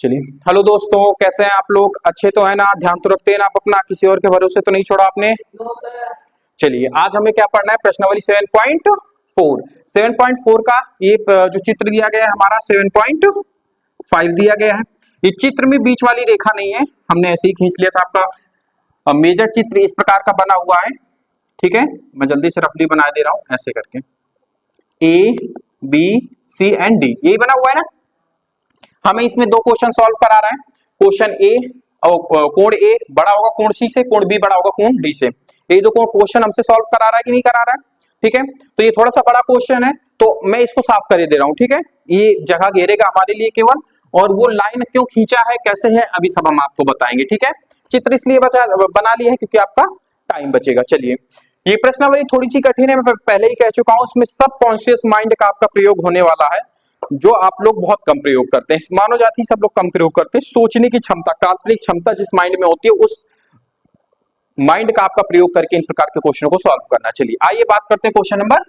चलिए, हेलो दोस्तों, कैसे हैं आप लोग? अच्छे तो है ना? ध्यान तो रखते हैं ना आप अपना? किसी और के भरोसे तो नहीं छोड़ा आपने? चलिए, आज हमें क्या पढ़ना है? प्रश्नावली 7.4। 7.4 का ये जो चित्र दिया गया है हमारा 7.5 दिया गया है। इस चित्र में बीच वाली रेखा नहीं है, हमने ऐसे ही खींच लिया था। आपका मेजर चित्र इस प्रकार का बना हुआ है, ठीक है। मैं जल्दी से रफली बना दे रहा हूं ऐसे करके। A B C and D, यही बना हुआ है ना। हमें इसमें दो क्वेश्चन सॉल्व करा रहा है। क्वेश्चन ए और कोण ए बड़ा होगा कोण सी से, कोण बी बड़ा होगा कोण डी से। ये दो क्वेश्चन हमसे सॉल्व करा रहा है कि नहीं करा रहा है? ठीक है, तो ये थोड़ा सा बड़ा क्वेश्चन है तो मैं इसको साफ कर दे रहा हूं, ठीक है। ये जगह घेरेगा हमारे लिए केवल, और वो लाइन क्यों खींचा है, कैसे है, अभी सब हम आपको बताएंगे, ठीक है। चित्र इसलिए बना लिया है क्योंकि आपका टाइम बचेगा। चलिए, ये प्रश्नावली थोड़ी सी कठिन है, मैं पहले ही कह चुका हूं। इसमें सब कॉन्शियस माइंड का आपका प्रयोग होने वाला है, जो आप लोग बहुत कम प्रयोग करते हैं। मानव जाति सब लोग कम प्रयोग करते हैं। सोचने की क्षमता, काल्पनिक क्षमता जिस माइंड में होती है, उस माइंड का आपका प्रयोग करके इन प्रकार के क्वेश्चनों को सॉल्व करना। चलिए, आइए बात करते हैं क्वेश्चन नंबर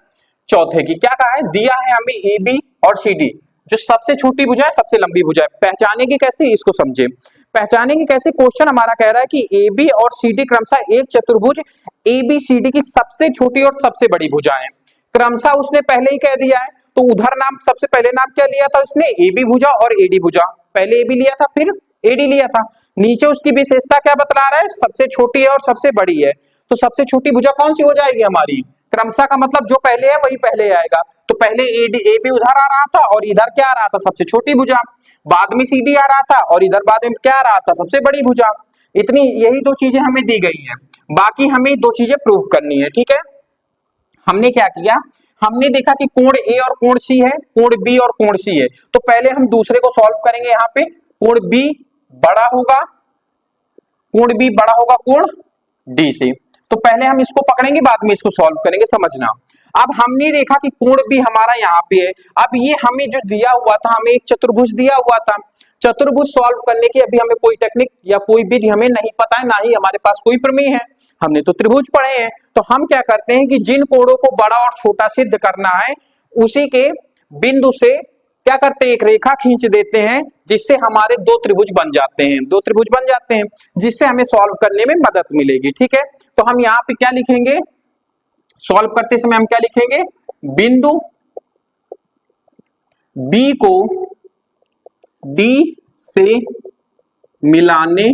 चौथे की। क्या कहा है? दिया है हमें ए बी और सी डी, जो सबसे छोटी भुजा है सबसे लंबी भुजा है। पहचानेंगे कैसे, इसको समझे। पहचानेंगे कैसे? क्वेश्चन हमारा कह रहा है कि ए बी और सी डी क्रमशः एक चतुर्भुज ए बी सी डी की सबसे छोटी और सबसे बड़ी भुजा है। क्रमशः उसने पहले ही कह दिया है, तो उधर नाम सबसे पहले नाम क्या लिया था उसने? ए बी भुजा और एडी भुजा। पहले ए बी लिया था, फिर एडी लिया था। नीचे उसकी विशेषता क्या बतला रहा है? सबसे छोटी है और सबसे बड़ी है। तो सबसे छोटी भुजा कौन सी हो जाएगी हमारी? क्रमशः का मतलब जो पहले है वही पहले आएगा। तो पहले ए बी उधर आ रहा था और इधर क्या आ रहा था? सबसे छोटी भुजा। बाद में सी डी आ रहा था और इधर बाद में क्या आ रहा था? सबसे बड़ी भुजा। इतनी, यही दो चीजें हमें दी गई हैं। बाकी हमें दो चीजें प्रूव करनी है, ठीक है। हमने क्या किया? हमने देखा कि कोण ए और कोण सी है, कोण बी और कोण सी है। तो पहले हम दूसरे को सॉल्व करेंगे। यहाँ पे कोण बी बड़ा होगा, कोण बी बड़ा होगा कोण डी से। तो पहले हम इसको पकड़ेंगे, बाद में इसको सॉल्व करेंगे, समझना। अब हमने देखा कि कोण बी हमारा यहाँ पे है। अब ये हमें जो दिया हुआ था, हमें एक चतुर्भुज दिया हुआ था। चतुर्भुज सॉल्व करने की अभी हमें कोई टेक्निक या कोई विधि हमें नहीं पता है, ना ही हमारे पास कोई प्रमेय है। हमने तो त्रिभुज पढ़े हैं। तो हम क्या करते हैं कि जिन कोणों को बड़ा और छोटा सिद्ध करना है, उसी के बिंदु से क्या करते हैं? एक रेखा खींच देते हैं, जिससे हमारे दो त्रिभुज बन जाते हैं। दो त्रिभुज बन जाते हैं, जिससे हमें सॉल्व करने में मदद मिलेगी, ठीक है। तो हम यहाँ पे क्या लिखेंगे? सॉल्व करते समय हम क्या लिखेंगे? बिंदु बी को डी से मिलाने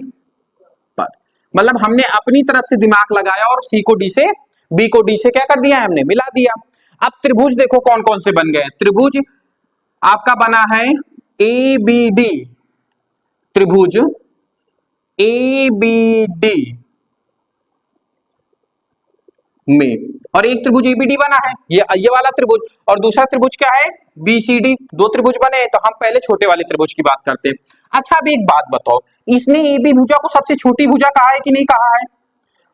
पर, मतलब हमने अपनी तरफ से दिमाग लगाया और सी को डी से, बी को डी से क्या कर दिया? हमने मिला दिया। अब त्रिभुज देखो कौन कौन से बन गए। त्रिभुज आपका बना है ए बी डी, त्रिभुज ए बी डी में, और एक त्रिभुज एबीडी बना है, ये वाला त्रिभुज। और दूसरा त्रिभुज क्या है? बीसीडी। दो त्रिभुज बने हैं, तो हम पहले छोटे वाले त्रिभुज की बात करते हैं। अच्छा, अभी एक बात बताओ, इसने एबी भुजा को सबसे छोटी भुजा कहा है कि नहीं कहा है?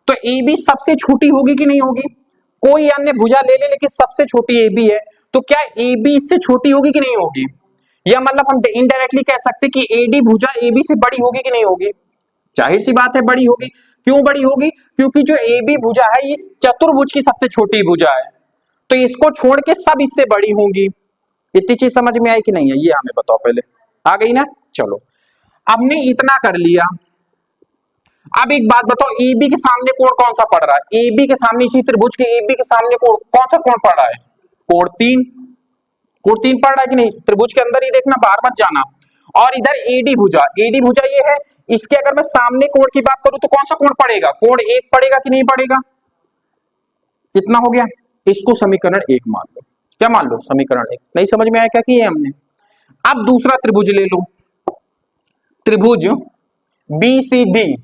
तो एबी सबसे छोटी होगी कि नहीं होगी? कोई अन्य भुजा ले ले, लेकिन सबसे छोटी एबी है, तो क्या एबी इससे छोटी होगी कि नहीं होगी? या मतलब हम इनडायरेक्टली कह सकते कि एडी भुजा एबी से बड़ी होगी कि नहीं होगी? जाहिर सी बात है, बड़ी होगी। क्यों बड़ी होगी? क्योंकि जो ए बी भुजा है ये चतुर्भुज की सबसे छोटी भुजा है, तो इसको छोड़ के सब इससे बड़ी होंगी। इतनी चीज समझ में आई कि नहीं है, ये हमें बताओ पहले। आ गई ना? चलो, हमने इतना कर लिया। अब एक बात बताओ, ए बी के सामने कोण कौन सा पड़ रहा है? ए बी के सामने, इसी त्रिभुज के ए बी के सामने कोण कौन सा कोण पड़ रहा है? कोण 3। कोण 3 पड़ रहा है कि नहीं? त्रिभुज के अंदर ही देखना, बाहर मत जाना। और इधर एडी भुजा, एडी भुजा ये है। इसके अगर मैं सामने कोण की बात करूं तो कौन सा कोण पड़ेगा? कोण 1 पड़ेगा कि नहीं पड़ेगा? कितना हो गया? इसको समीकरण 1 मान लो। क्या मान लो? समीकरण 1। नहीं समझ में आया क्या किया हमने? अब दूसरा त्रिभुज ले लो, त्रिभुज बीसीडी।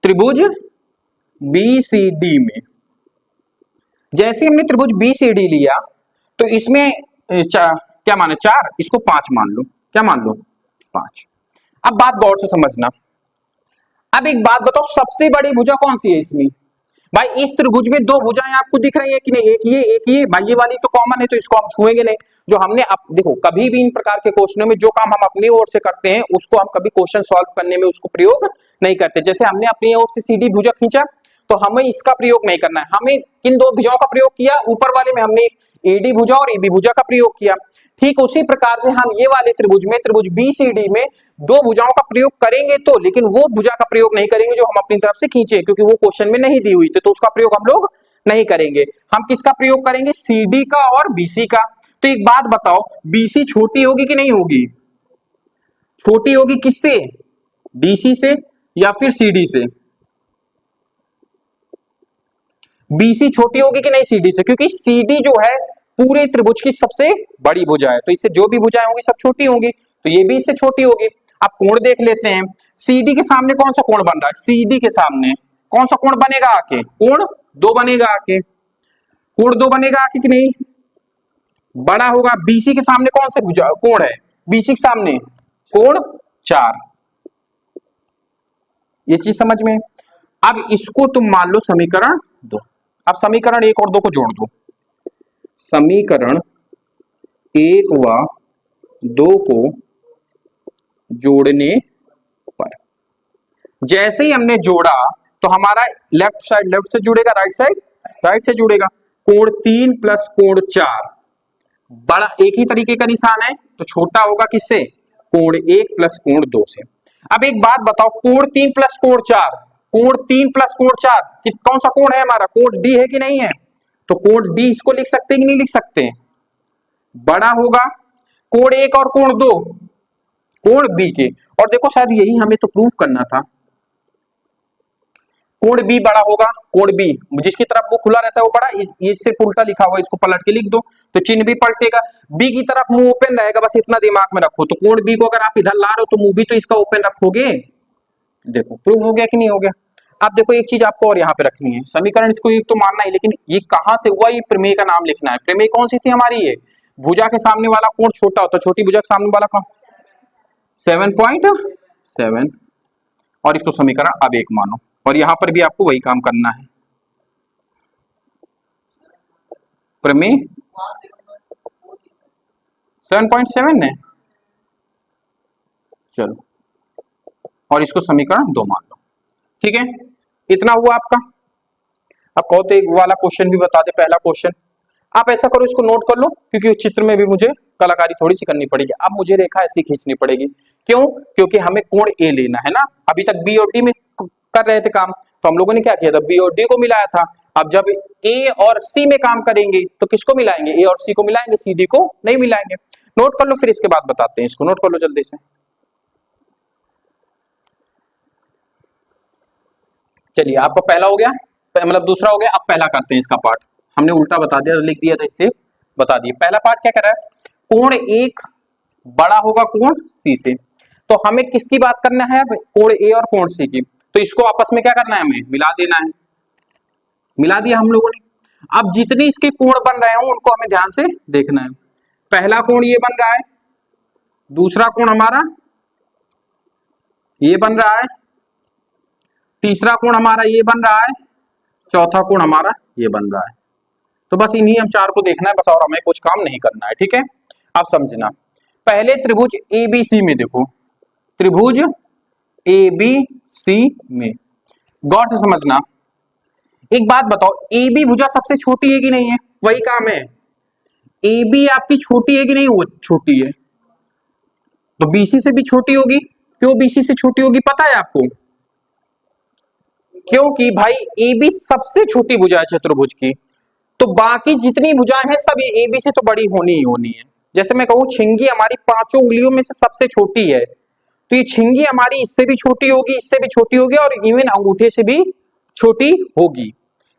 त्रिभुज बीसीडी में जैसे हमने त्रिभुज बीसीडी लिया, तो इसमें क्या माने? 4, इसको 5 मान लो। क्या मान लो? 5। अब बात गौर से समझना। अब एक बात बताओ, सबसे बड़ी भुजा कौन सी है इसमें? भाई इस त्रिभुज में दो भुजाएं आपको दिख रही है कि नहीं? एक ये, एक ये। भाई ये वाली तो कॉमन है, तो इसको हम छुएंगे नहीं। जो हमने देखो, कभी भी इन प्रकार के क्वेश्चनों में जो काम हम अपनी ओर से करते हैं, उसको हम कभी क्वेश्चन सॉल्व करने में उसको प्रयोग नहीं करते। जैसे हमने अपनी ओर से सीधी भुजा खींचा, तो हमें इसका प्रयोग नहीं करना है। हमें किन दो भुजाओं का प्रयोग किया? ऊपर वाले में हमने एडी भुजा और एबी भुजा का प्रयोग किया, ठीक उसी प्रकार से हम ये वाले त्रिभुज में, त्रिभुज BCD में दो भुजाओं का प्रयोग करेंगे तो, लेकिन वो भुजा का प्रयोग नहीं करेंगे जो हम अपनी तरफ से खींचे, क्योंकि वो क्वेश्चन में नहीं दी हुई थी, तो उसका प्रयोग हम लोग नहीं करेंगे। हम किसका प्रयोग करेंगे? CD का और BC का। तो एक बात बताओ, BC छोटी होगी कि नहीं होगी? छोटी होगी किससे? BC से या फिर CD से? BC छोटी होगी कि नहीं CD से? क्योंकि CD जो है पूरे त्रिभुज की सबसे बड़ी भुजा है, तो इससे जो भी भुजाएं होंगी सब छोटी होंगी, तो ये भी इससे छोटी होगी। अब कोण देख लेते हैं, CD के सामने कौन सा कोण बन रहा है? CD के सामने कौन सा कोण बनेगा आके? कोण 2 बनेगा आके। कोण 2 बनेगा आके कि नहीं? बड़ा होगा। BC के सामने कौन से भुजा कोण है? BC के सामने कोण 4। ये चीज समझ में? अब इसको तुम मान लो समीकरण 2। अब समीकरण 1 और 2 को जोड़ दो। समीकरण 1 व 2 को जोड़ने पर जैसे ही हमने जोड़ा तो हमारा लेफ्ट साइड लेफ्ट से जुड़ेगा, राइट साइड राइट से जुड़ेगा। कोण 3 प्लस कोण 4 बड़ा एक ही तरीके का निशान है, तो छोटा होगा किससे? कोण 1 प्लस कोण 2 से। अब एक बात बताओ, कोण 3 प्लस कोण 4, कोण 3 प्लस कोण 4 कौन सा कोण है हमारा? कोण D है कि नहीं है? तो कोण D इसको लिख सकते हैं कि नहीं लिख सकते? बड़ा होगा कोण 1 और कोण 2 कोण B के। और देखो शायद यही हमें तो प्रूफ करना था, कोण B बड़ा होगा। कोण B जिसकी तरफ वो खुला रहता है वो बड़ा, ये सिर्फ उल्टा लिखा हुआ, इसको पलट के लिख दो तो चिन्ह भी पलटेगा। B की तरफ मुंह ओपन रहेगा, बस इतना दिमाग में रखो। तो कोण B को अगर आप इधर ला रहे हो तो मुंह भी तो इसका ओपन रखोगे। देखो प्रूफ हो गया कि नहीं हो गया? अब देखो एक चीज आपको और यहाँ पे रखनी है, समीकरण इसको एक तो मानना है, लेकिन ये कहां से हुआ, ये प्रमेय का नाम लिखना है। प्रमेय कौन सी थी हमारी? ये भुजा के सामने वाला कोण छोटा होता है, छोटी भुजा के सामने वाला कौन? 7.7। और इसको समीकरण अब 1 मानो, और यहां पर भी आपको वही काम करना है। प्रमेय 7.7 है, चलो, और इसको समीकरण 2 मान लो। ठीक है, इतना हुआ आपका। अब कहो तो एक वाला क्वेश्चन भी बता दे, पहला क्वेश्चन। आप ऐसा करो, इसको नोट कर लो, क्योंकि उस चित्र में भी मुझे कलाकारी थोड़ी सी करनी पड़ेगी। अब मुझे रेखा ऐसी खींचनी पड़ेगी, क्यों? क्योंकि हमें कोण A लेना है ना। अभी तक B और D में कर रहे थे काम, तो हम लोगों ने क्या किया था? B और D को मिलाया था। अब जब A और C में काम करेंगे तो किसको मिलाएंगे? A और C को मिलाएंगे, CD को नहीं मिलाएंगे। नोट कर लो, फिर इसके बाद बताते हैं। इसको नोट कर लो जल्दी से। चलिए, आपका पहला हो गया, मतलब दूसरा हो गया। अब पहला करते हैं इसका पार्ट। हमने उल्टा बता दिया, लिख दिया था इसलिए बता दिए। पहला पार्ट क्या कर रहा है? कोण 1 बड़ा होगा कोण C से। तो हमें किसकी बात करना है? कोण A और कोण C की। तो इसको आपस में क्या करना है? हमें मिला देना है। मिला दिया हम लोगों ने। अब जितने इसके कोण बन रहे हो उनको हमें ध्यान से देखना है। पहला कोण ये बन रहा है, दूसरा कोण हमारा ये बन रहा है, तीसरा कोण हमारा ये बन रहा है, चौथा कोण हमारा ये बन रहा है। तो बस इन्हीं हम 4 को देखना है बस, और हमें कुछ काम नहीं करना है। ठीक है, अब समझना। पहले त्रिभुज ABC में देखो, त्रिभुज ABC में गौर से समझना। एक बात बताओ, AB भुजा सबसे छोटी है कि नहीं है? वही काम है। AB आपकी छोटी है कि नहीं? वो छोटी है, तो BC से भी छोटी होगी। क्यों BC से छोटी होगी पता है आपको? क्योंकि भाई AB सबसे छोटी भुजा है चतुर्भुज की, तो बाकी जितनी भुजाएं हैं सब ये AB से तो बड़ी होनी ही होनी है। जैसे मैं कहूं छिंगी हमारी 5 उंगलियों में से सबसे छोटी है, तो ये छिंगी हमारी इससे भी छोटी होगी, इससे भी छोटी होगी, और इवन अंगूठे से भी छोटी होगी।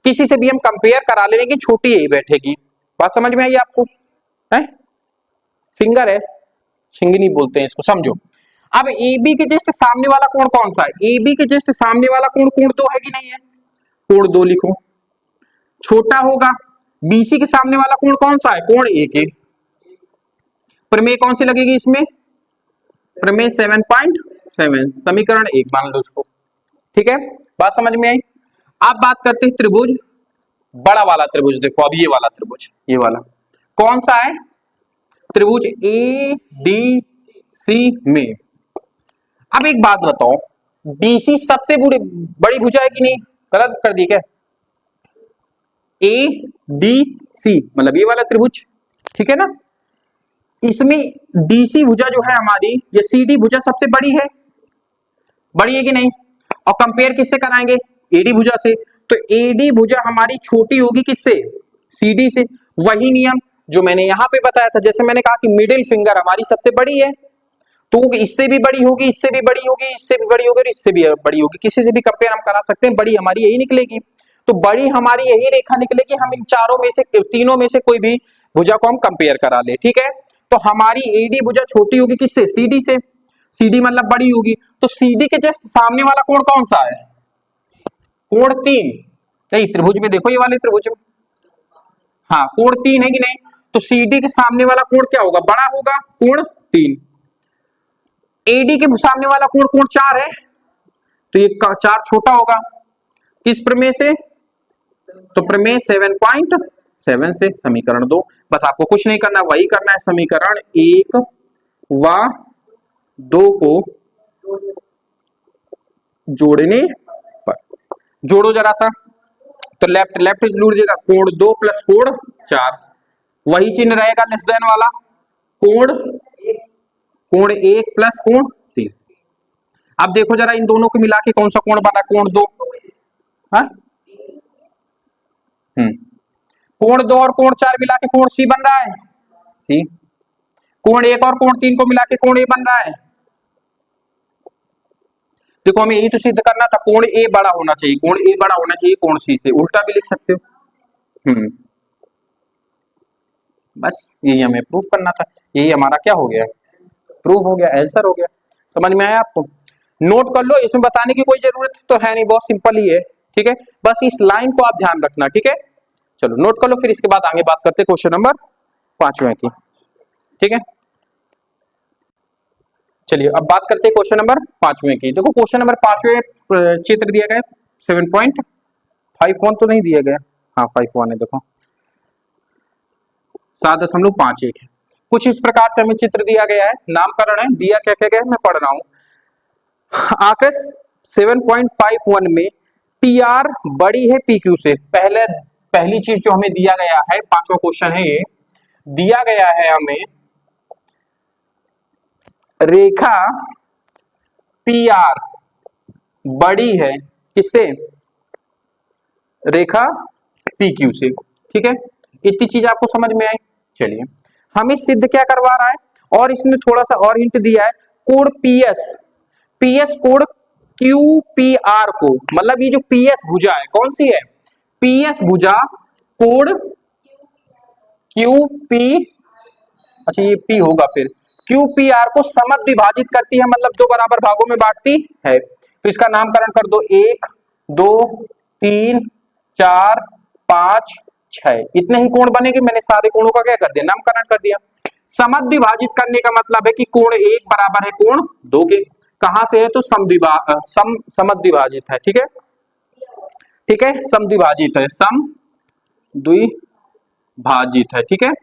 किसी से भी हम कंपेयर करा लेंगे कि छोटी यही बैठेगी। बात समझ में आई आपको? है फिंगर है, छिंगनी बोलते हैं इसको, समझो। अब AB के जस्ट सामने वाला कोण कौन सा है? AB के जस्ट सामने वाला कोण कोण 2 है कि नहीं है? कोण 2 लिखो, छोटा होगा। BC के सामने वाला कोण कौन सा है? कोण 1 है। प्रमेय कौन सी लगेगी इसमें? प्रमेय 7.7, समीकरण 1 मान लो उसको। ठीक है, बात समझ में आई। अब बात करते हैं त्रिभुज, बड़ा वाला त्रिभुज। देखो अब ये वाला त्रिभुज, ये वाला कौन सा है? त्रिभुज ADC में। अब एक बात बताओ, BC सबसे बड़ी भुजा है कि नहीं? गलत कर दी क्या? ADC मतलब ये वाला त्रिभुज, ठीक है ना? इसमें डीसी भुजा जो है हमारी, ये सीडी भुजा सबसे बड़ी है, बड़ी है कि नहीं? और कंपेयर किससे कराएंगे? एडी भुजा से। तो एडी भुजा हमारी छोटी होगी किससे? सीडी से। वही नियम जो मैंने यहां पे बताया था, जैसे मैंने कहा कि मिडिल फिंगर हमारी सबसे बड़ी है, तो इससे भी बड़ी होगी, इससे भी बड़ी होगी, इससे भी बड़ी होगी और इससे भी बड़ी होगी, किसी से भी कंपेयर हम करा सकते हैं, बड़ी हमारी यही निकलेगी। तो बड़ी हमारी यही रेखा निकलेगी, हम इन चारों में से, तीनों में से कोई भी भुजा को हम कंपेयर करा ले, ठीक है? तो हमारी एडी भुजा छोटी होगी किससे? सीडी से। सीडी मतलब बड़ी होगी। तो सीडी के जस्ट सामने वाला कोण कौन सा है? कोण 3। नहीं, त्रिभुज में देखो, ये वाले त्रिभुज में, हाँ कोण 3 है कि नहीं? तो सीडी के सामने वाला कोण क्या होगा? बड़ा होगा, कोण 3। एडी के सामने वाला कोण कोण 4 है, तो ये 4 छोटा होगा। किस प्रमेय से? तो प्रमेय 7.7 से, समीकरण 2। बस आपको कुछ नहीं करना, वही करना है, समीकरण 1 व 2 को जोड़ने पर। जोड़ो जरा सा, तो लेफ्ट लेफ्ट जुड़ जाएगा, कोण 2 प्लस कोण 4, वही चिन्ह रहेगा लेस देन वाला, कोण 1 प्लस कोण 3। अब देखो जरा इन दोनों को मिला के कौन सा कोण बना? कोण 2। हाँ, कोण 2 और कोण 4 मिला के कोण सी बन रहा है, सी। कोण 1 और कोण 3 को मिला के कोण ए बन रहा है। देखो हमें यही तो सिद्ध करना था, कोण ए बड़ा होना चाहिए, कोण ए बड़ा होना चाहिए कोण सी से, उल्टा भी लिख सकते हो। बस यही हमें प्रूफ करना था, यही हमारा क्या हो गया? प्रूफ हो गया, आंसर हो गया। समझ में आया आपको? नोट कर लो, इसमें बताने की कोई जरूरत तो है नहीं, बहुत सिंपल ही है, ठीक है? बस इस लाइन को आप ध्यान रखना, ठीक है? चलो नोट कर लो, फिर इसके बाद आगे बात करते हैं क्वेश्चन नंबर 5वें की, ठीक है? चलिए अब बात करते हैं क्वेश्चन नंबर 5वें की। देखो क्वेश्चन नंबर 5वें चित्र दिया गया 7.51 तो नहीं दिया गया, हाँ 51 है, देखो 7.51 है। कुछ इस प्रकार से हमें चित्र दिया गया है, नामकरण है, दिया क्या क्या गया है मैं पढ़ रहा हूं। आकृति 7.51 में पी आर बड़ी है पी क्यू से। पहली चीज जो हमें दिया गया है, 5वां क्वेश्चन है ये, दिया गया है हमें रेखा पी आर बड़ी है किससे? रेखा पी क्यू से, ठीक है? इतनी चीज आपको समझ में आई। चलिए हमें सिद्ध क्या करवा रहा है, और इसने थोड़ा सा और हिंट दिया है, कोण पीएस, पीएस कोण क्यू पी आर को, मतलब ये जो पीएस भुजा है कौन सी है? पीएस भुजा कोण क्यू पी, अच्छा ये पी होगा, फिर क्यू पी आर को समद्विभाजित करती है, मतलब 2 बराबर भागों में बांटती है। तो इसका नामकरण कर दो, 1 2 3 4 5 6, इतने ही कोण बनेंगे। मैंने सारे कोणों का क्या कर दिया? नामकरण कर दिया। समद्विभाजित करने का मतलब है कि कोण 1 बराबर है कोण 2 के। कहां से है? तो समद्विभाजित है, ठीक है? ठीक है, समद्विभाजित है, सम द्विभाजित है, ठीक है?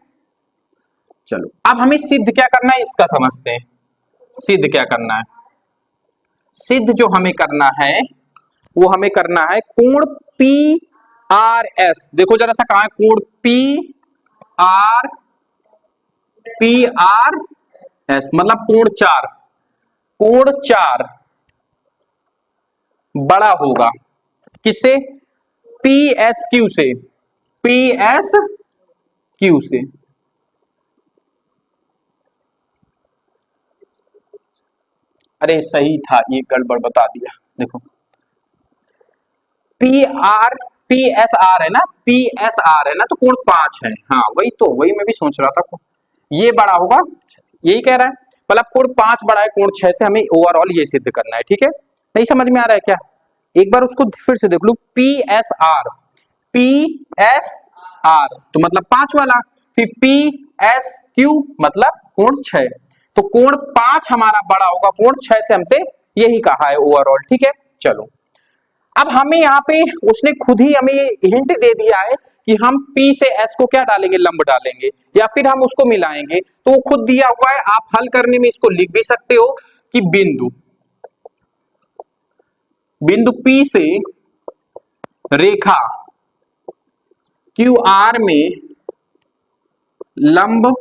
चलो अब हमें सिद्ध क्या करना है इसका समझते हैं। सिद्ध क्या करना है? सिद्ध जो हमें करना है वो हमें करना है कोण पी आर एस। देखो जरा सा कहां है कोण पी आर एस, मतलब कोण 4, कोण 4 बड़ा होगा किससे? पी एस क्यू से, पी एस क्यू से। अरे सही था, ये गड़बड़ बता दिया। देखो पी एस आर है ना, पी एस आर है ना, तो कोण 5 है, हाँ वही तो, वही मैं भी सोच रहा था, ये बड़ा होगा, यही कह रहा है, मतलब कोण 5 बड़ा है कोण 6 से, हमें ओवरऑल ये सिद्ध करना है, ठीक है? नहीं समझ में आ रहा है क्या? एक बार उसको फिर से देख लो, P S R, P S R तो मतलब 5 वाला, फिर पी एस क्यू मतलब कोण 6, तो कोण 5 हमारा बड़ा होगा कोण 6 से, हमसे यही कहा है ओवरऑल, ठीक है? चलो अब हमें यहाँ पे उसने खुद ही हमें हिंट दे दिया है कि हम P से S को क्या डालेंगे? लंब डालेंगे, या फिर हम उसको मिलाएंगे, तो वो खुद दिया हुआ है। आप हल करने में इसको लिख भी सकते हो कि बिंदु P से रेखा QR में लंब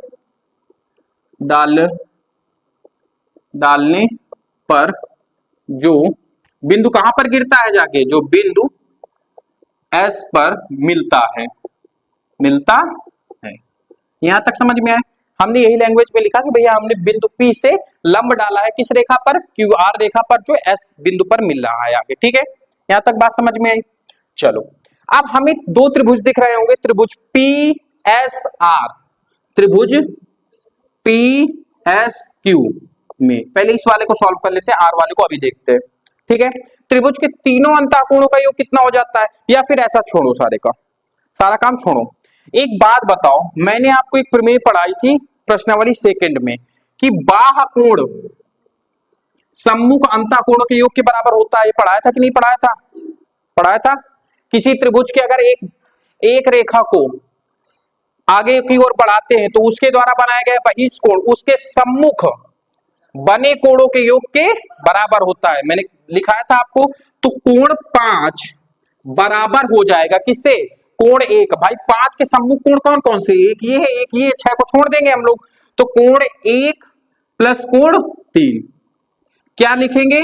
डालने पर जो बिंदु कहां पर गिरता है, जाके जो बिंदु एस पर मिलता है, यहां तक समझ में आए। हमने यही लैंग्वेज में लिखा कि भैया हमने बिंदु P से लंब डाला है किस रेखा पर, QR रेखा पर, जो S बिंदु पर मिल रहा है आगे। ठीक है, यहां तक बात समझ में आई। चलो अब हमें दो त्रिभुज दिख रहे होंगे, त्रिभुज PSR, त्रिभुज PSQ में। पहले इस वाले को सॉल्व कर लेते हैं, R वाले को अभी देखते हैं। ठीक है, त्रिभुज के तीनों अंतःकोणों का योग कितना हो जाता है, या फिर ऐसा छोड़ो, सारा काम छोड़ो। एक बात बताओ, मैंने आपको एक प्रमेय पढ़ाई थी प्रश्नावली सेकंड में कि बाह्य कोण सम्मुख अंतःकोणों के योग के बराबर होता है। ये पढ़ाया था कि नहीं पढ़ाया था? पढ़ाया था। किसी त्रिभुज के अगर एक रेखा को आगे की ओर बढ़ाते हैं तो उसके द्वारा बनाया गया बहिष्कोण उसके सम्मुख बने कोणों के योग के बराबर होता है। मैंने लिखाया था आपको। तो कोण 5 बराबर हो जाएगा किससे? कोण 1। भाई 5 के सम्मुख कोण कौन कौन से? एक ये है, एक ये, 6 को छोड़ देंगे हम लोग। तो कोण 1 प्लस कोण 3 क्या लिखेंगे?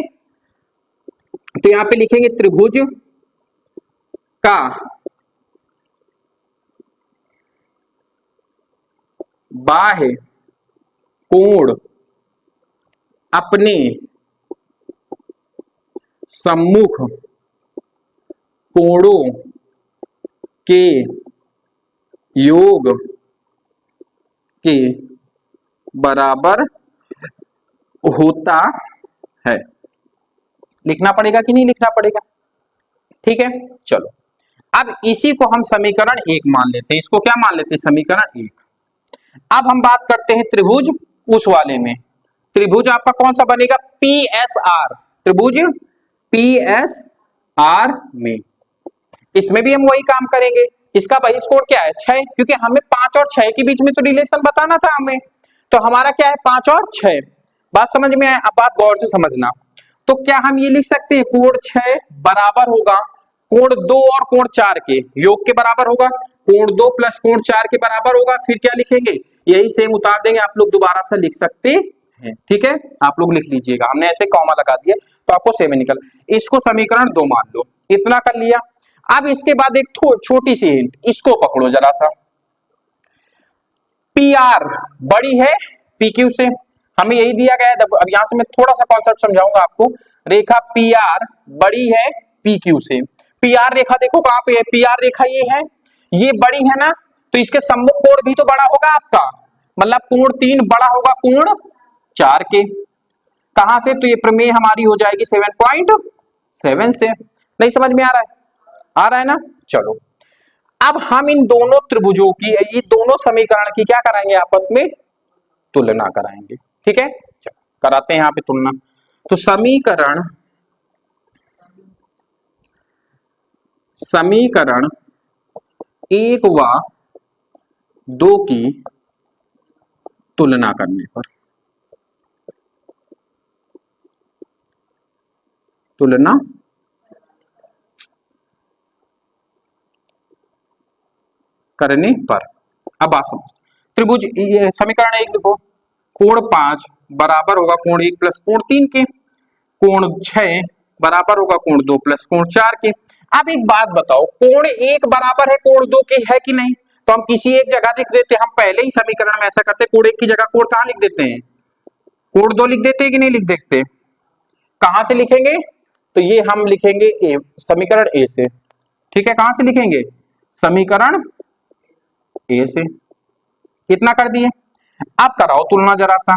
तो यहां पे लिखेंगे त्रिभुज का बाह्य कोण अपने सम्मुख कोणों के योग के बराबर होता है। लिखना पड़ेगा कि नहीं लिखना पड़ेगा? ठीक है, चलो अब इसी को हम समीकरण 1 मान लेते हैं। इसको क्या मान लेते हैं? समीकरण 1। अब हम बात करते हैं त्रिभुज उस वाले में। त्रिभुज आपका कौन सा बनेगा? PSR, त्रिभुज PSR में। इसमें भी हम वही काम करेंगे। इसका बहिष्कोण क्या है? 6, क्योंकि हमें 5 और 6 के बीच में तो रिलेशन बताना था हमें। तो हमारा क्या है? 5 और 6। बात समझ में आए? अब बात गौर से समझना। तो क्या हम ये लिख सकते हैं कोण 6 बराबर होगा कोण 2 और कोण 4 के योग के बराबर होगा? कोण 2 प्लस कोण 4 के बराबर होगा। फिर क्या लिखेंगे? यही सेम उतार देंगे। आप लोग दोबारा से लिख सकते हैं। ठीक है, आप लोग लिख लीजिएगा। हमने ऐसे कॉमा लगा दिया तो आपको सेम निकल। इसको समीकरण 2 मान लो। इतना कर लिया। अब इसके बाद एक छोटी सी हिंट, इसको पकड़ो जरा सा। PR बड़ी है PQ से, हमें यही दिया गया है। अब यहां से मैं थोड़ा सा कॉन्सेप्ट समझाऊंगा आपको। रेखा PR बड़ी है PQ से। PR रेखा देखो कहां पे है? PR रेखा ये है, ये बड़ी है ना, तो इसके सम्मुख कोण भी तो बड़ा होगा आपका, मतलब कोण 3 बड़ा होगा कोण 4 के। कहां से? तो ये प्रमेय हमारी हो जाएगी 7.7 से। नहीं समझ में आ रहा है? आ रहा है ना? चलो अब हम इन दोनों त्रिभुजों की, ये दोनों समीकरण की क्या कराएंगे? आपस में तुलना कराएंगे। ठीक है, चलो कराते हैं यहां पे तुलना। तो समीकरण 1 व 2 की तुलना करने पर, तुलना करने पर अब बात समझ। त्रिभुज ये समीकरण 1 देखो, कोण 5 बराबर होगा कोण 1 प्लस कोण 3 के। कोण 6 बराबर होगा कोण 2 प्लस कोण 4 के। अब एक बात बताओ, कोण 1 बराबर है कोण 2 के, है कि नहीं? तो हम किसी एक जगह लिख देते हैं। हम पहले ही समीकरण में ऐसा करते हैं, कोण 1 की जगह कोण कहां लिख देते हैं? कोण 2 लिख देते हैं कि नहीं लिख देते? कहां से लिखेंगे? तो ये हम लिखेंगे ए, समीकरण A से। ठीक है, कहां से लिखेंगे? समीकरण A से। कितना कर दिए? अब कराओ तुलना जरा सा।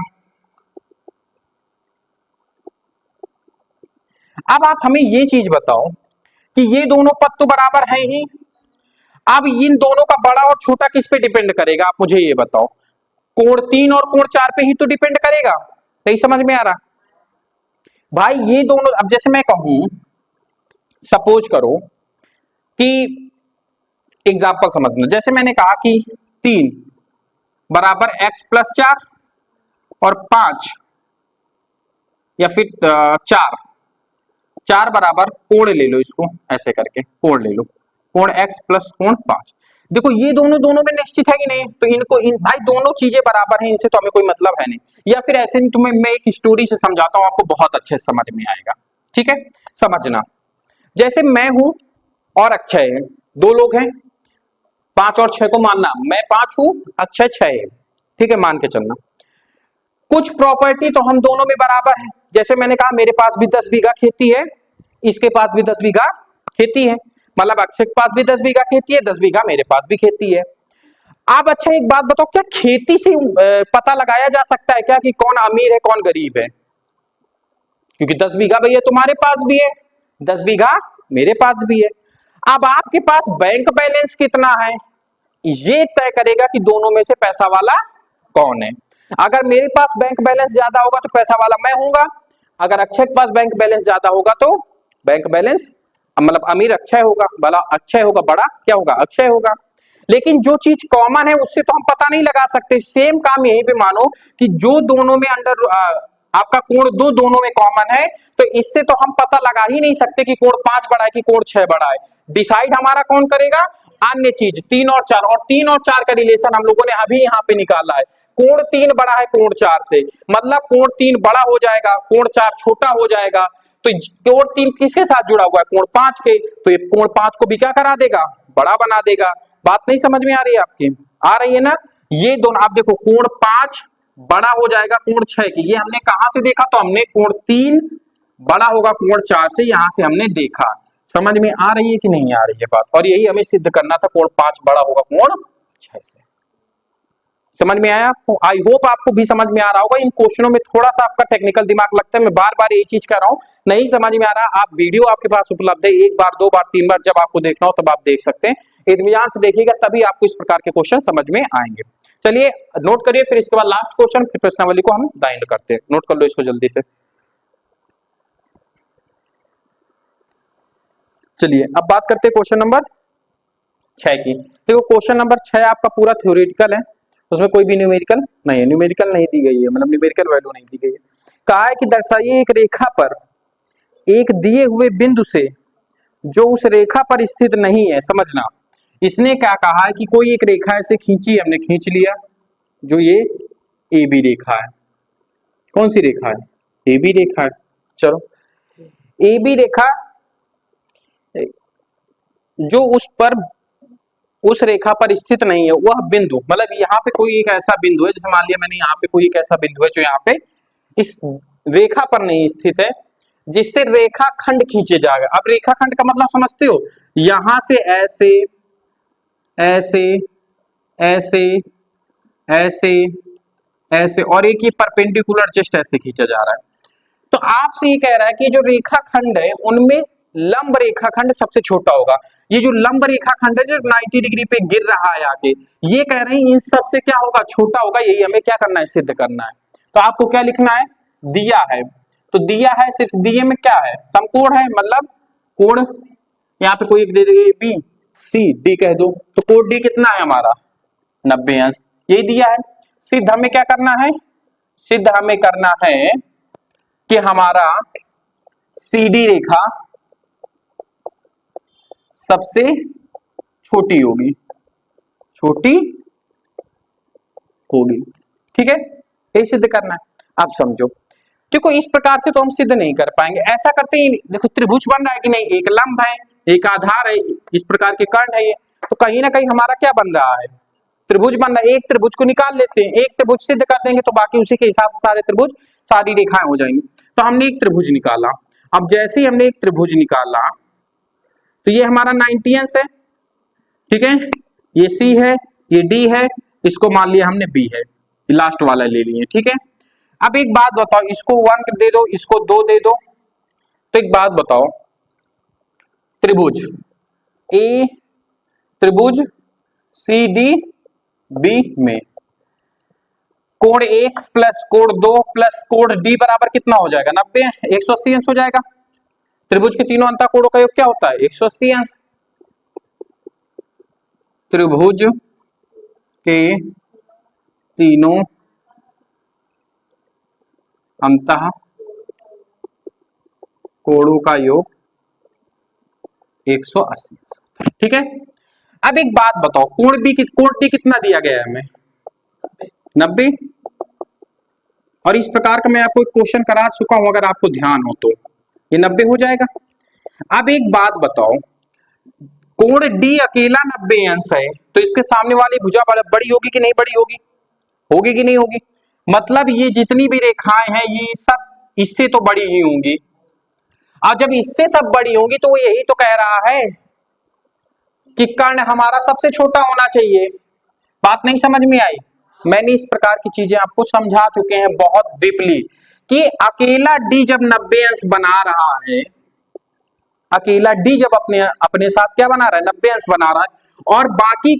अब आप हमें ये चीज बताओ कि ये दोनों पद तो बराबर हैं ही। अब इन दोनों का बड़ा और छोटा किस पे डिपेंड करेगा? आप मुझे ये बताओ। कोण 3 और कोण 4 पे ही तो डिपेंड करेगा। नहीं समझ में आ रहा? भाई ये दोनों, अब जैसे मैं कहूं, सपोज करो कि एग्जाम्पल समझना, जैसे मैंने कहा कि 3 बराबर x प्लस 4 और 5 या फिर 4 बराबर कोण ले लो, इसको ऐसे करके कोण ले लो, कोण x प्लस कोण 5। देखो ये दोनों दोनों में निश्चित है कि नहीं, तो इनको भाई दोनों चीजें बराबर हैं, इनसे तो हमें कोई मतलब है नहीं। या फिर ऐसे नहीं, तुम्हें मैं एक स्टोरी से समझाता हूँ, आपको बहुत अच्छे से समझ में आएगा। ठीक है, समझना। जैसे मैं हूं और अक्षय है, दो लोग हैं, 5 और 6 को मानना, मैं 5 हूं, अक्षय 6 है। ठीक है, मान के चलना। कुछ प्रॉपर्टी तो हम दोनों में बराबर है। जैसे मैंने कहा मेरे पास भी 10 बीघा खेती है, इसके पास भी 10 बीघा खेती है, मतलब अक्षय के पास भी 10 बीघा खेती है, 10 बीघा मेरे पास भी खेती है। आप अच्छा एक बात बताओ, क्या खेती से पता लगाया जा सकता है क्या कि कौन अमीर है कौन गरीब है? क्योंकि 10 बीघा भैया तुम्हारे पास भी है, 10 बीघा मेरे पास भी है। अब आपके पास बैंक बैलेंस कितना है, ये तय करेगा कि दोनों में से पैसा वाला कौन है। अगर मेरे पास बैंक बैलेंस ज्यादा होगा तो पैसा वाला मैं हूंगा, अगर अक्षय के पास बैंक बैलेंस ज्यादा होगा तो बैंक बैलेंस मतलब अमीर अक्षय होगा, भला अक्षय होगा, बड़ा क्या होगा, अक्षय होगा। लेकिन जो चीज कॉमन है उससे तो हम पता नहीं लगा सकते। सेम काम यहीं पे मानो कि जो दोनों में अंडर आपका कोण दो दोनों में कॉमन है, तो इससे तो हम पता लगा ही नहीं सकते कि कोण 5 बड़ा है कि कोण 6 बड़ा है। डिसाइड हमारा कौन करेगा, अन्य चीज 3 और 4, और 3 और 4 का रिलेशन हम लोगों ने अभी यहाँ पे निकाला है। कोण 3 बड़ा है कोण 4 से, मतलब कोण 3 बड़ा हो जाएगा, कोण 4 छोटा हो जाएगा। तो कोण 3 किसके साथ जुड़ा हुआ है, कोण 5 के, तो ये कोण 5 को भी क्या करा देगा, बड़ा बना देगा। बात नहीं समझ में आ रही है आपकी, आ रही है ना? ये दोनों आप देखो, कोण 5 बड़ा हो जाएगा कोण 6 की, ये हमने कहां से देखा, तो हमने कोण 3 बड़ा होगा कोण 4 से, यहां से हमने देखा। समझ में आ रही है कि नहीं आ रही है बात? और यही हमें सिद्ध करना था, कोण 5 बड़ा होगा कोण 6 से। समझ में आया आपको? आई होप आपको भी समझ में आ रहा होगा। इन क्वेश्चनों में थोड़ा सा आपका टेक्निकल दिमाग लगता है, मैं बार बार यही चीज कर रहा हूं। नहीं समझ में आ रहा, आप वीडियो आपके पास उपलब्ध है, एक बार 2 बार 3 बार जब आपको देखना हो तब आप देख सकते हैं। इत्मीनान से देखिएगा तभी आपको इस प्रकार के क्वेश्चन समझ में आएंगे। चलिए नोट करिए, फिर इसके बाद लास्ट क्वेश्चन, फिर प्रश्नावली को हम बाइंड करते हैं। नोट कर लो इसको जल्दी से। चलिए अब बात करते हैं क्वेश्चन नंबर 6 की। देखो क्वेश्चन नंबर 6 आपका पूरा थ्योरेटिकल है, उसमें कोई भी न्यूमेरिकल नहीं है, न्यूमेरिकल नहीं दी गई है, मतलब न्यूमेरिकल वैल्यू नहीं दी गई है। कहा है कि दर्शाइए एक रेखा पर एक दिए हुए बिंदु से जो उस रेखा पर स्थित नहीं है। समझना, इसने क्या कहा है कि कोई एक रेखा ऐसे खींची, हमने खींच लिया, जो ये ए बी रेखा है। कौन सी रेखा है, ए बी रेखा है। चलो ए बी रेखा जो उस रेखा पर स्थित नहीं है, वह बिंदु, मतलब यहाँ पे कोई एक ऐसा बिंदु है, जैसे मान लिया मैंने यहाँ पे कोई एक ऐसा बिंदु है जो यहाँ पे इस रेखा पर नहीं स्थित है, जिससे रेखा खंड खींचे जाएगा। अब रेखा खंड का मतलब समझते हो, यहां से ऐसे ऐसे ऐसे ऐसे ऐसे और एक ही परपेंडिकुलर जस्ट ऐसे खींचा जा रहा है। तो आपसे ये कह रहा है कि जो रेखा खंड है उनमें लंब रेखा खंड सबसे छोटा होगा। ये जो लंब रेखा खंड है जो 90 डिग्री पे गिर रहा है आगे, ये कह रहे हैं इन सबसे क्या होगा, छोटा होगा। यही हमें क्या करना है, सिद्ध करना है। तो आपको क्या लिखना है, दिया है, तो दिया है, सिर्फ दिए में क्या है, समकोण है, मतलब कोण, यहाँ पे कोई एक दे देंगे बी सी डी कह दो, तो कोण डी कितना है हमारा 90 अंश, यही दिया है। सिद्ध हमें क्या करना है, सिद्ध हमें करना है कि हमारा सीडी रेखा सबसे छोटी होगी, छोटी होगी। ठीक है, यही सिद्ध करना है। आप समझो, देखो इस प्रकार से तो हम सिद्ध नहीं कर पाएंगे। ऐसा करते ही देखो त्रिभुज बन रहा है कि नहीं, एक लंब है, एक आधार है, इस प्रकार के कर्ण है ये, तो कहीं ना कहीं हमारा क्या बन रहा है, त्रिभुज बन रहा है। एक त्रिभुज को निकाल लेते हैं, एक त्रिभुज सिद्ध कर देंगे तो बाकी उसी के हिसाब से सारे त्रिभुज, सारी रेखाएं हो जाएंगी। तो हमने एक त्रिभुज निकाला। अब जैसे ही हमने एक त्रिभुज निकाला तो ये हमारा 90 अंश है, ठीक है, ये सी है, ये डी है, इसको मान लिया हमने बी है, लास्ट वाला ले लिए, ठीक है। अब एक बात बताओ, इसको 1 दे दो, इसको 2 दे दो, तो एक बात बताओ, त्रिभुज ए, त्रिभुज सी डी बी में कोण 1 प्लस कोण 2 प्लस कोण डी बराबर कितना हो जाएगा, 90, 180 अंश हो जाएगा। त्रिभुज के तीनों अंतःकोणों का योग क्या होता है, 180 अंश। त्रिभुज के तीनों अंतः कोणों का योग 180, ठीक है। अब एक बात बताओ, कोण डी कितना दिया गया है हमें? 90। और इस प्रकार का मैं आपको एक क्वेश्चन करा चुका हूं, अगर आपको ध्यान हो तो ये 90 हो जाएगा। अब एक बात बताओ, कोण डी अकेला 90 अंश है, तो इसके सामने वाली भुजा बड़ी होगी कि नहीं बड़ी होगी? होगी कि नहीं होगी? मतलब ये जितनी भी रेखाएं हैं ये सब इससे तो बड़ी ही होंगी, और जब इससे सब बड़ी होंगी तो वो यही तो कह रहा है कि कर्ण हमारा सबसे छोटा होना चाहिए। बात नहीं समझ में आई? मैंने इस प्रकार की चीजें आपको समझा चुके हैं बहुत डीपली कि अकेला डी जब 90 अंश बना रहा है, अकेला डी जब अपने अपने साथ क्या बना रहा है? 90 अंश बना रहा है, और बाकी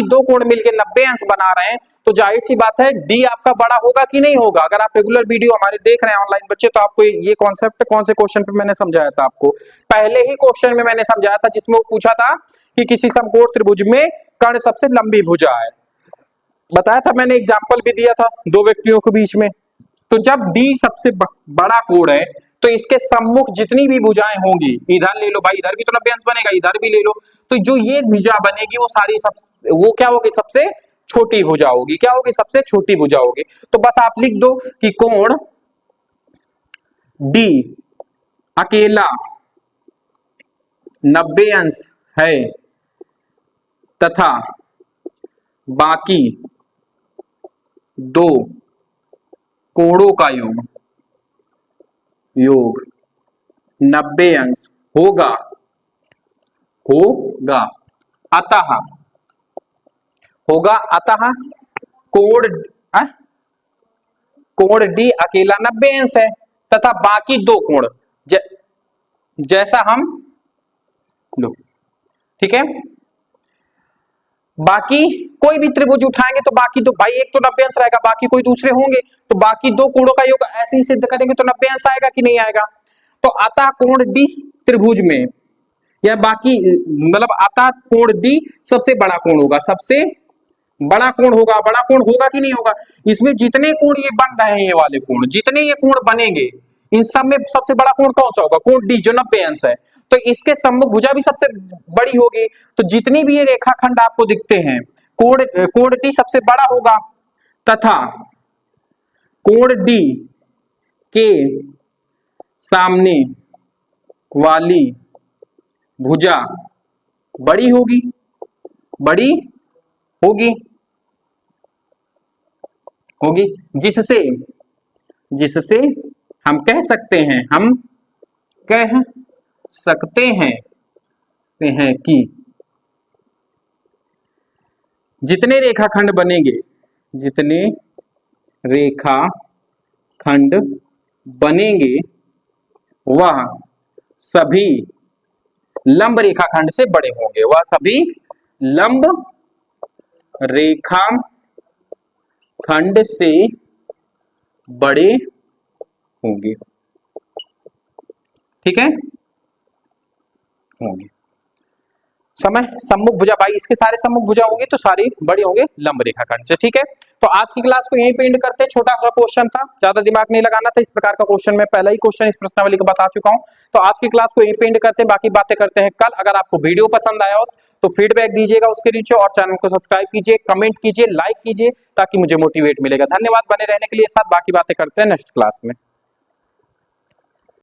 दो कोण मिलकर 90 अंश बना रहे हैं, तो जाहिर सी बात है डी आपका बड़ा होगा कि नहीं होगा? अगर आप रेगुलर वीडियो हमारे देख रहे हैं ऑनलाइन बच्चे, तो आपको ये कॉन्सेप्ट कौन से क्वेश्चन पे मैंने समझाया था? आपको पहले ही क्वेश्चन में मैंने समझाया था, जिसमें वो पूछा था कि किसी समकोण त्रिभुज में कर्ण सबसे लंबी भुजा है। बताया था मैंने, एग्जाम्पल भी दिया था दो व्यक्तियों के बीच में। तो जब डी सबसे बड़ा कोण है तो इसके सम्मुख जितनी भी भुजाएं होंगी, इधर ले लो भाई, इधर भी तो 90 अंश बनेगा, इधर भी ले लो, तो जो ये भुजा बनेगी वो सारी वो क्या होगी? सबसे छोटी भुजा होगी। क्या होगी? सबसे छोटी भुजा होगी। तो बस आप लिख दो कि कोण डी अकेला 90 अंश है तथा बाकी दो कोणों का योग 90 अंश होगा अतः कोण डी अकेला 90 अंश है तथा बाकी दो कोण जैसा हम लो, ठीक है, बाकी कोई भी त्रिभुज उठाएंगे तो बाकी दो, भाई एक तो 90 अंश रहेगा, बाकी कोई दूसरे होंगे, तो बाकी दो कोणों का योग ऐसे ही सिद्ध करेंगे तो 90 अंश आएगा कि नहीं आएगा? तो अतः कोण डी त्रिभुज में, या बाकी मतलब अतः कोण डी सबसे बड़ा कोण होगा, सबसे बड़ा कोण होगा। बड़ा कोण होगा कि नहीं होगा? इसमें जितने कोण ये बन रहे हैं, ये वाले कोण, जितने ये कोण बनेंगे, इन सब में सबसे बड़ा कोण कौन सा होगा? कोण डी, जो 90 अंश है। तो इसके सम्मुख भुजा भी सबसे बड़ी होगी, तो जितनी भी ये रेखाखंड आपको दिखते हैं, कोण डी सबसे बड़ा होगा तथा कोण डी के सामने वाली भुजा बड़ी होगी, जिससे हम कह सकते हैं कि जितने रेखाखंड बनेंगे वह सभी लंब रेखाखंड से बड़े होंगे, वह सभी लंब रेखाखंड से बड़े होंगे, ठीक है, होंगे। समय सम्मुख भुजा, भाई इसके सारे सम्मुख भुजा होंगे तो सारे बड़े होंगे लंब रेखाखंड से, ठीक है। तो आज की क्लास को यहीं पे एंड करते हैं। छोटा सा क्वेश्चन था, ज्यादा दिमाग नहीं लगाना था। इस प्रकार का क्वेश्चन मैं पहला ही क्वेश्चन इस प्रश्नावली का बता चुका हूं। तो आज की क्लास को यहीं पे एंड करते हैं, बाकी बातें करते हैं कल। अगर आपको वीडियो पसंद आया हो तो फीडबैक दीजिएगा उसके नीचे, और चैनल को सब्सक्राइब कीजिए, कमेंट कीजिए, लाइक कीजिए, ताकि मुझे मोटिवेट मिलेगा। धन्यवाद बने रहने के लिए साथ। बाकी बातें करते हैं नेक्स्ट क्लास में।